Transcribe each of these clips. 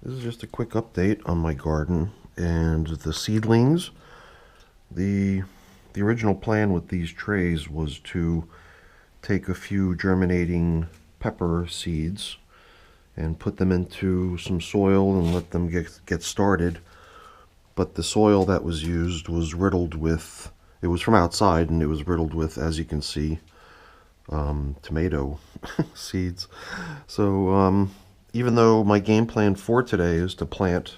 This is just a quick update on my garden and the seedlings. The original plan with these trays was to take a few germinating pepper seeds and put them into some soil and let them get started. But the soil that was used was riddled with, it was from outside, and it was riddled with, as you can see, tomato seeds. So even though my game plan for today is to plant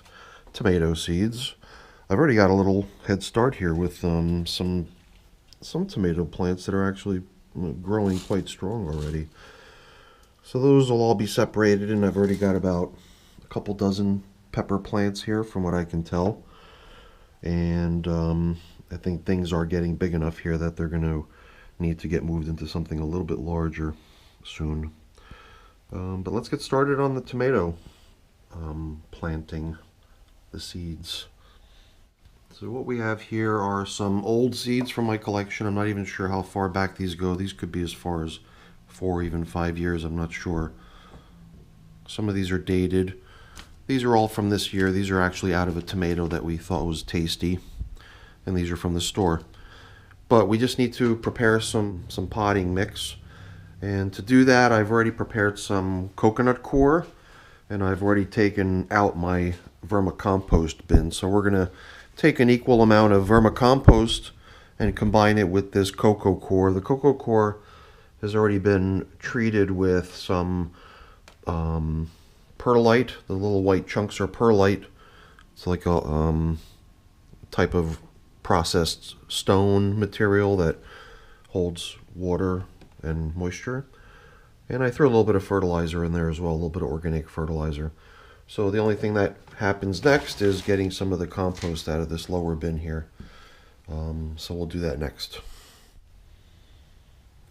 tomato seeds, I've already got a little head start here with some tomato plants that are actually growing quite strong already. So those will all be separated, and I've already got about a couple dozen pepper plants here from what I can tell. And I think things are getting big enough here that they're going to need to get moved into something a little bit larger soon. But let's get started on the tomato planting the seeds. So what we have here are some old seeds from my collection. I'm not even sure how far back these go. These could be as far as 4 or even 5 years. I'm not sure. Some of these are dated. These are all from this year. These are actually out of a tomato that we thought was tasty. And these are from the store. But we just need to prepare some potting mix. And to do that, I've already prepared some coconut coir. And I've already taken out my vermicompost bin. So we're going to take an equal amount of vermicompost and combine it with this coco coir. The coco coir has already been treated with some perlite. The little white chunks are perlite. It's like a type of processed stone material that holds water and moisture. And I threw a little bit of fertilizer in there as well, a little bit of organic fertilizer. So the only thing that happens next is getting some of the compost out of this lower bin here. So we'll do that next.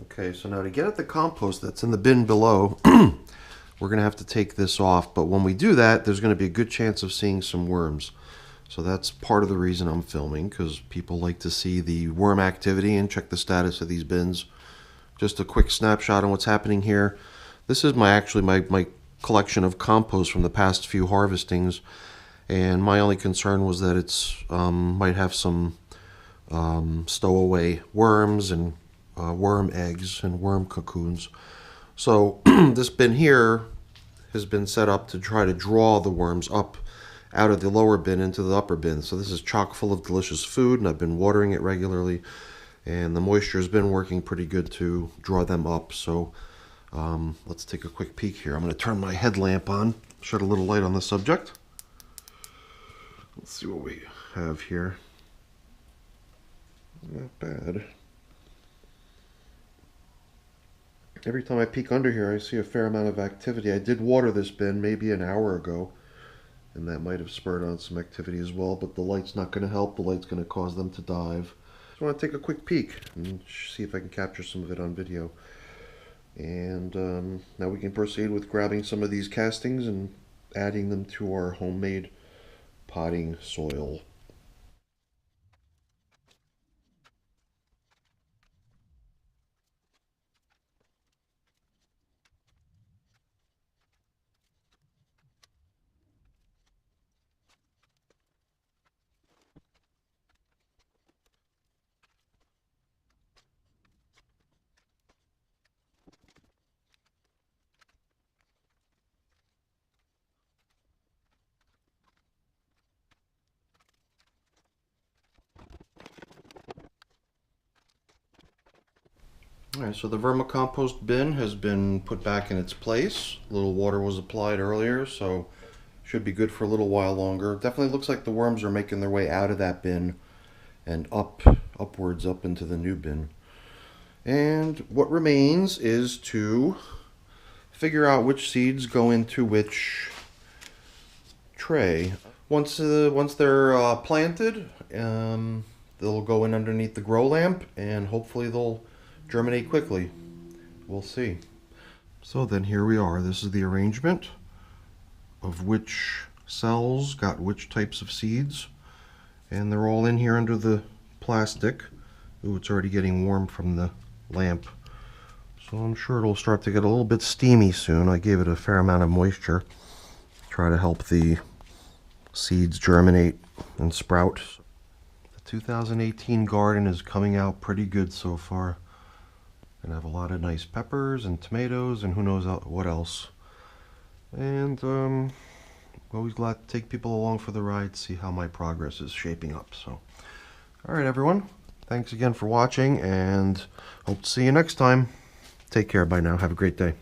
Okay, so now to get at the compost that's in the bin below, we're going to have to take this off. But when we do that, there's going to be a good chance of seeing some worms. So that's part of the reason I'm filming, because people like to see the worm activity and check the status of these bins. Just a quick snapshot on what's happening here. This is my collection of compost from the past few harvestings, and my only concern was that it's might have some stowaway worms and worm eggs and worm cocoons. So this bin here has been set up to try to draw the worms up out of the lower bin into the upper bin. So this is chock full of delicious food, and I've been watering it regularly, and the moisture has been working pretty good to draw them up. So let's take a quick peek here. I'm going to turn my headlamp on, shed a little light on the subject. Let's see what we have here. Not bad. Every time I peek under here, I see a fair amount of activity. I did water this bin maybe an hour ago, and that might have spurred on some activity as well, but the light's not going to help. The light's going to cause them to dive. So I want to take a quick peek and see if I can capture some of it on video. And now we can proceed with grabbing some of these castings and adding them to our homemade potting soil. Alright, so the vermicompost bin has been put back in its place. A little water was applied earlier, so should be good for a little while longer. Definitely looks like the worms are making their way out of that bin and upwards up into the new bin. And what remains is to figure out which seeds go into which tray. Once they're planted, they'll go in underneath the grow lamp, and hopefully they'll germinate quickly. We'll see. So then here we are. This is the arrangement of which cells got which types of seeds, and they're all in here under the plastic. Ooh, it's already getting warm from the lamp. So I'm sure it'll start to get a little bit steamy soon. I gave it a fair amount of moisture. try to help the seeds germinate and sprout. The 2018 garden is coming out pretty good so far. And I have a lot of nice peppers and tomatoes and who knows what else. And always glad to take people along for the ride, see how my progress is shaping up. So, all right, everyone. Thanks again for watching, and hope to see you next time. Take care. Bye now. Have a great day.